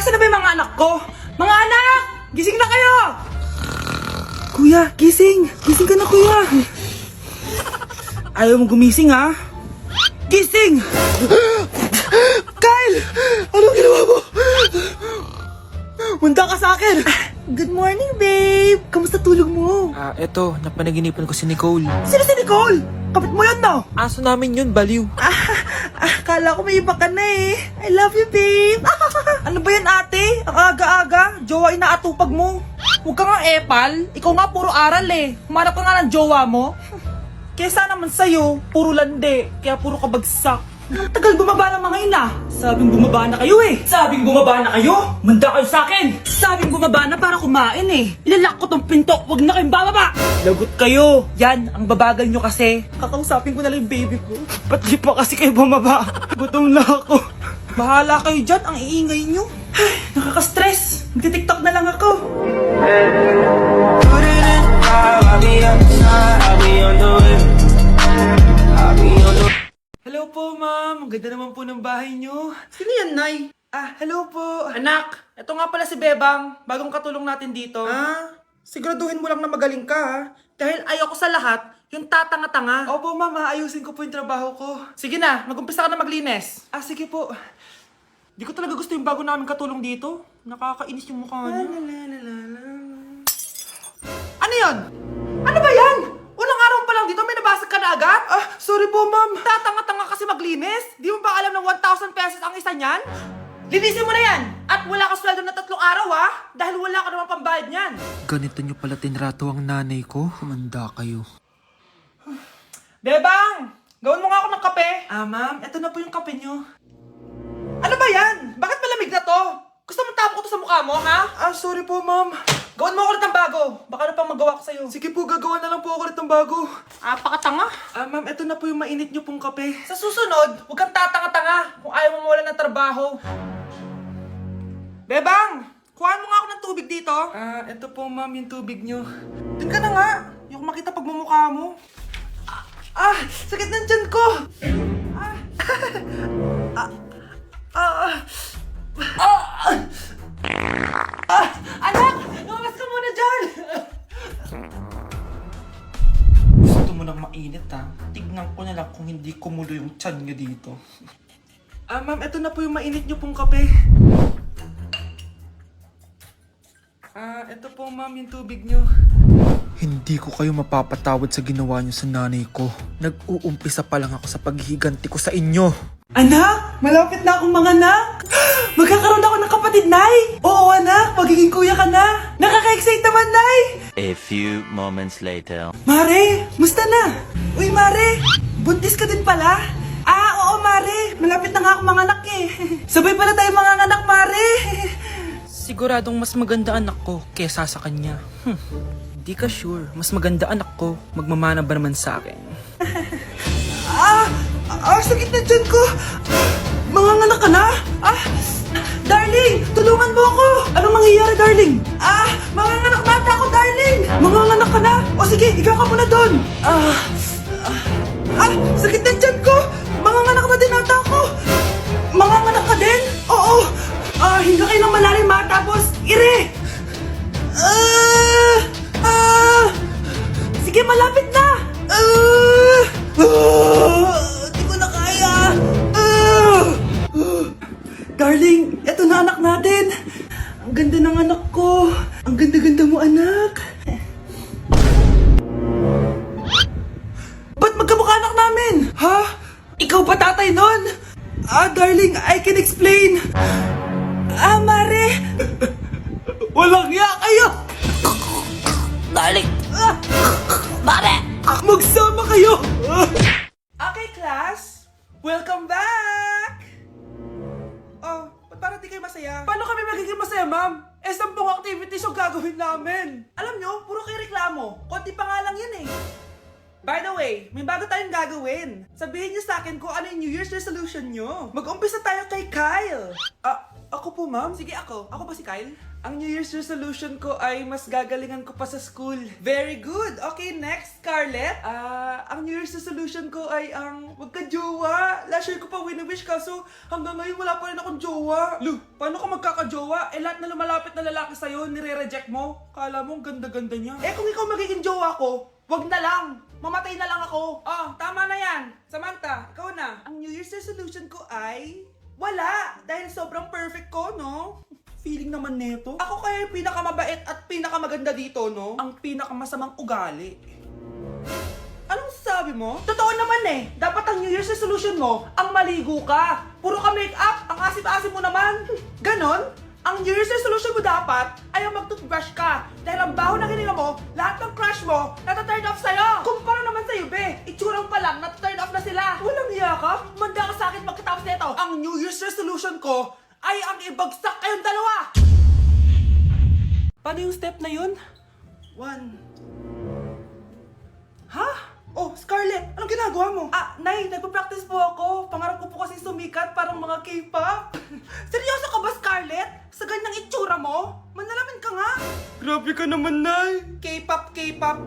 Nasaan na ba yung mga anak ko? Mga anak! Gising na kayo! Kuya, gising! Gising ka na, kuya! Ayaw mo gumising, ha? Gising! Kyle! Anong ginawa mo? Munda ka sa akin! Good morning, babe! Kamusta tulog mo? Eto, napanaginipan ko si Nicole. Sino si Nicole? Kapit mo yun, no? Aso namin yun, baliw. Kala ko may iba ka na eh. I love you, babe. Ano ba yan, ate? Ang aga-aga. Jowa inaatupag mo. Huwag ka nga epal. Ikaw nga puro aral eh. Humanap ka nga ng jowa mo. Kesa naman sa'yo, puro lande. Kaya puro kabagsak. Ang tagal bumaba ng mga ina. Sabing bumaba na kayo eh. Sabing bumaba na kayo. Manda kayo sa akin. Sabing bumaba na para kumain eh. Ilalak ko tong pinto. Huwag na kayong bababa. Lagot kayo. Yan, ang babagal nyo kasi. Kakausapin ko na lang yung baby ko. Ba't di pa kasi kayo bumaba? Gutom na ako. Bahala kayo dyan. Ang iingay nyo. Ay, nakaka-stress. Magti-tiktok na lang ako. Hello po, ma'am. Ang ganda naman po ng bahay nyo. Sino yan, Nay? Hello po. Anak, ito nga pala si Bebang. Bagong katulong natin dito. Siguraduhin mo lang na magaling ka, ha? Dahil ayoko sa lahat, yung tatanga-tanga. Opo, ma'am. Ayusin ko po yung trabaho ko. Sige na, mag-umpisa ka na maglinis. Sige po. Di ko talaga gusto yung bago namin katulong dito. Nakakainis yung mukha niya. Ano yun? Ano ba yan? Unang araw pa lang dito, may nabasag ka na agad? Sorry po, ma'am. Tatanga-tanga kasi maglinis? Di mo ba alam ng 1,000 pesos ang isa niyan? Linisin mo na yan! At wala ka sweldo na 3 araw, ha? Dahil wala ka naman pambayad niyan. Ganito nyo pala tinrato ang nanay ko. Manda kayo. Bebang! Gawin mo nga ako ng kape. Ma'am, eto na po yung kape nyo. Ano ba yan? Bakit malamig na to? Gusto mo tapo ko to sa mukha mo, ha? Sorry po, ma'am. Gawin mo ako ulit ng bago. Baka na pang magawa ko sa'yo. Sige po, gagawa na lang po ako ulit ng bago. Pakatanga. Ma'am, eto na po yung mainit nyo pong kape. Sa susunod, huwag kang tatanga-tanga kung ayaw mo mawala ng trabaho. Bebang! Kuhaan mo nga ako ng tubig dito. Eto po, ma'am, yung tubig nyo. Dun ka na nga. Yung makita pagmumukha mo. Sakit ng tiyan ko. Anak! Lumabas ka muna dyan! Gusto mo nang mainit, ha? Tignan ko na lang kung hindi kumulo yung tiyan nyo dito. Ma'am, eto na po yung mainit nyo pong kape. Eto po, ma'am, yung tubig nyo. Hindi ko kayo mapapatawad sa ginawa nyo sa nanay ko. Nag-uumpisa pa lang ako sa paghihiganti ko sa inyo. Anak! Malapit na akong manganak! Magkakaroon ako ng kapatid, Nay! Oo, anak! Magiging kuya ka na! Nakaka-excite naman, Nay! A few moments later. Mare! Musta na? Uy, Mare! Buntis ka din pala? Oo, Mare! Malapit na nga akong manganak eh! Sabay pala tayo manganak, Mare! Siguradong mas maganda anak ko kesa sa kanya. Di ka sure. Mas maganda anak ko. Magmamana ba naman sa akin? Sakit na dyan ko! Manganganak ka na? Darling! Tulungan mo ako! Anong mangyayari, darling? Manganganak na ako, darling! Manganganak ka na? O sige, ikaw ka muna doon! Sakit na dyan ko! Manganganak na din ata ako! Manganganak ka din? Oo! Hinga kayo ng malalim, ha? Tapos, ire! Sige, malapit na! Di ko na kaya! Darling, eto na anak natin! Ang ganda ng anak ko! Ang ganda-ganda mo, anak! Ba't magkamukha anak namin? Ha? Ikaw ba tatay nun? Darling, I can explain! Mare! Walang ya kayo! Darling! Mare! Magsama kayo! Okay, class! Welcome back! Ba't parang di kayo masaya? Paano kami magiging masaya, ma'am? 10 activities yung gagawin namin. Alam nyo, puro kayo reklamo. Konti pa nga lang yan eh. By the way, may bago tayong gagawin. Sabihin nyo sa akin kung ano yung New Year's resolution nyo. Mag-umpisa tayo kay Kyle. Ako po, ma'am. Sige, ako. Ako ba si Kyle? Ang New Year's resolution ko ay mas gagalingan ko pa sa school. Very good. Okay, next, Scarlett. Ang New Year's resolution ko ay ang wag ka jowa. Last year ko pa wini-wish kaso hanggang ngayon wala pa rin akong jowa. Lu, paano ka magkakajowa? Lahat na lumalapit na lalaki sa'yo, nire-reject mo. Kala mo ang ganda-ganda niya. Kung ikaw magiging jowa ko, wag na lang. Mamatay na lang ako. Tama na yan. Samantha, ikaw na. Ang New Year's resolution ko ay wala. Dahil sobrang perfect ko, no? Feeling naman neto. Ako kaya yung pinakamabait at pinakamaganda dito, no? Ang pinakamasamang ugali. Anong sabi mo? Totoo naman eh. Dapat ang New Year's resolution mo, ang maligo ka. Puro ka make-up, ang asim-asim mo naman. Ganon? Ang New Year's resolution mo dapat ay ang mag-toothbrush ka. Dahil ang baho na hininga mo, lahat ng crush mo, nata-turn off sa'yo. Kumpara naman sa'yo, be. Itsurang pa lang, nata-turn off na sila. Walang hiya ka? Manda ka sa akin pagkatapos nito. Ang New Year's resolution ko ay ang ibagsak kayong dalawa. Paano yung step na yun? 1. Ha? Oh, Scarlett, anong ginagawa mo? Nay, nagpa-practice po ako. Pangarap ko po kasi sumikat parang mga K-pop. Seryoso ka ba, Scarlett? Sa ganyang itsura mo? Manalamin ka nga. Grabe ka naman, Nay. K-pop, K-pop.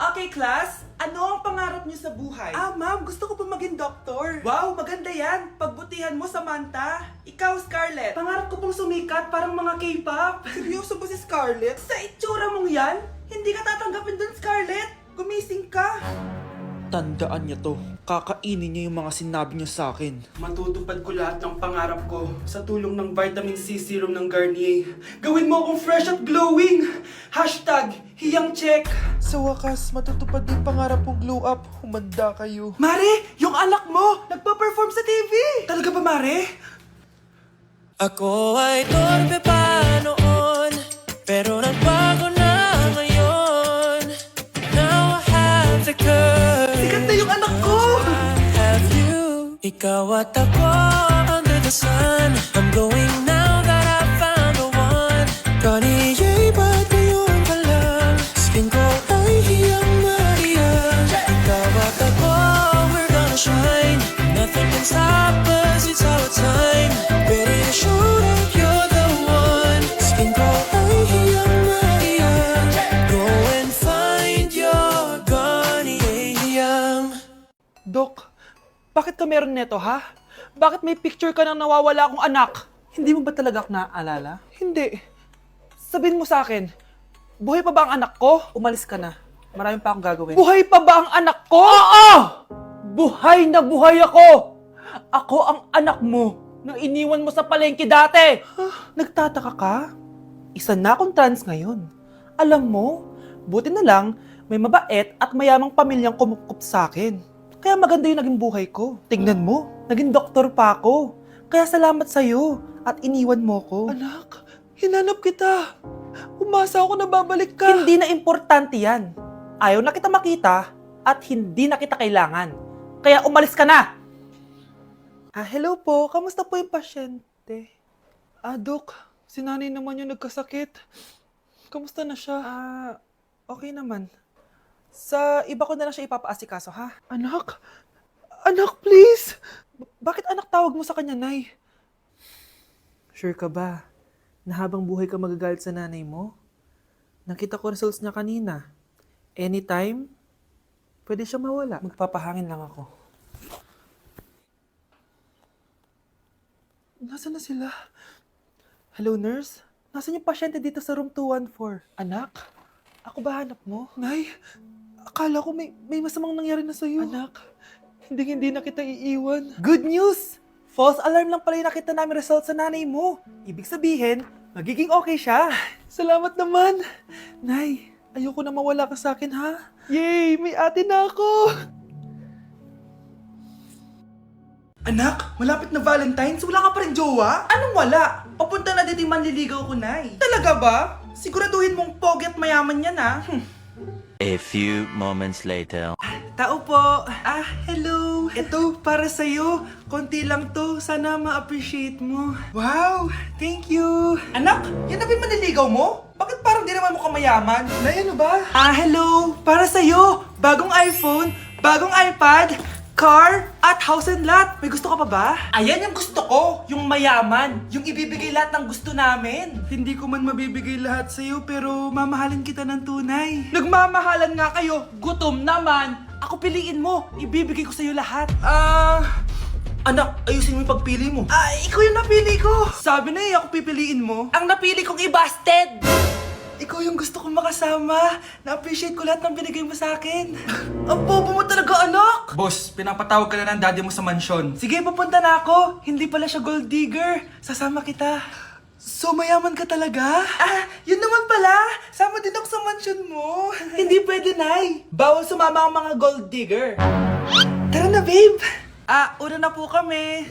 Okay, class. Ano ang pangarap niyo sa buhay? Ma'am, gusto ko po maging doktor. Wow, maganda yan. Pagbutihan mo, Samantha. Ikaw, Scarlett. Pangarap ko pong sumikat parang mga K-pop. Seryoso ba si Scarlett? Sa itsura mong yan, hindi ka tatanggapin dun, Scarlett. Gumising ka. Tandaan niya to. Kakainin niya yung mga sinabi niya sa akin. Matutupad ko lahat ng pangarap ko sa tulong ng vitamin C serum ng Garnier. Gawin mo akong fresh at glowing! #hiyangcheck. Sa wakas, matutupad din pangarap kong glow up. Humanda kayo. Mare, yung anak mo, nagpa-perform sa TV! Talaga ba, Mare? Ako ay torpe pa noon, pero nagbago na ngayon. Now I have the courage. Sikat na yung anak ko! I have you. Ikaw at ako under the sun. I'm glowing now that I found the one. Garnier, ba't ngayon pa lang? Skin ko ay hiyang na hiyang. Ikaw at ako, we're gonna shine. Nothing can stop us, it's our time. Ready to show that you're the one. Skin ko ay hiyang na hiyang. Go and find your Garnier hiyang. Dok, bakit ka meron neto, ha? Bakit may picture ka ng nawawala akong anak? Hindi mo ba talaga ako naaalala? Hindi. Sabihin mo sa akin, buhay pa ba ang anak ko? Umalis ka na. Marami pa akong gagawin. Buhay pa ba ang anak ko? Oo! Buhay na buhay ako! Ako ang anak mo na iniwan mo sa palengke dati! Nagtataka ka? Isa na akong trans ngayon. Alam mo, buti na lang may mabait at mayamang pamilyang kumukup sa akin. Kaya maganda yung naging buhay ko. Tingnan mo, naging doktor pa ako. Kaya salamat sa'yo at iniwan mo ko. Anak, hinanap kita. Umasa ako na babalik ka. Hindi na importante yan. Ayaw na kita makita at hindi na kita kailangan. Kaya umalis ka na! Hello po. Kamusta po yung pasyente? Dok, si nanay naman yung nagkasakit. Kamusta na siya? Okay naman. Sa iba ko na lang siya ipapaasikaso, ha? Anak? Anak, please! Bakit anak tawag mo sa kanya, Nay? Sure ka ba na habang buhay ka magagalit sa nanay mo? Nakita ko results niya kanina. Anytime, pwede siya mawala. Magpapahangin lang ako. Nasaan na sila? Hello, nurse? Nasaan yung pasyente dito sa room 214? Anak? Ako ba hanap mo? Nay, akala ko may masamang nangyari na sa'yo. Anak, hindi na kita iiwan. Good news! False alarm lang pala yung nakita namin result sa nanay mo. Ibig sabihin, magiging okay siya. Salamat naman. Nay, ayoko na mawala ka sa akin, ha? Yay! May ate na ako! Anak, malapit na Valentine's, wala ka pa rin jowa? Anong wala? Papunta na dito yung manliligaw ko, Nay. Talaga ba? Siguraduhin mong pogi at mayaman yan, ha? A few moments later. Tao po. Hello. Ito, para sa'yo. Konti lang to. Sana ma-appreciate mo. Wow, thank you. Anak, yan na ba yung manliligaw mo? Bakit parang di naman mo kamayaman? Nay, ano ba? Hello. Para sa'yo. Bagong iPhone, bagong iPad, Car at house and lot. May gusto ka pa ba? Ayan yung gusto ko, yung mayaman, yung ibibigay lahat ng gusto namin. Hindi ko man mabibigay lahat sa'yo pero mamahalin kita ng tunay. Nagmamahalan nga kayo. Gutom naman. Ako piliin mo, ibibigay ko sa'yo lahat. Anak, ayusin mo yung pagpili mo. Ikaw yung napili ko. Sabi na ako pipiliin mo. Ang napili kong i-busted. Ikaw yung gusto kong makasama. Na-appreciate ko lahat ng binigay mo sa akin. Ang bobo mo talaga, anak! Boss, pinapatawag ka na ng daddy mo sa mansyon. Sige, papunta na ako. Hindi pala siya gold digger. Sasama kita. So, mayaman ka talaga? Yun naman pala. Sama din ako sa mansyon mo. Hindi pwede, Nay. Bawal sumama ang mga gold digger. Tara na, babe. Una na po kami.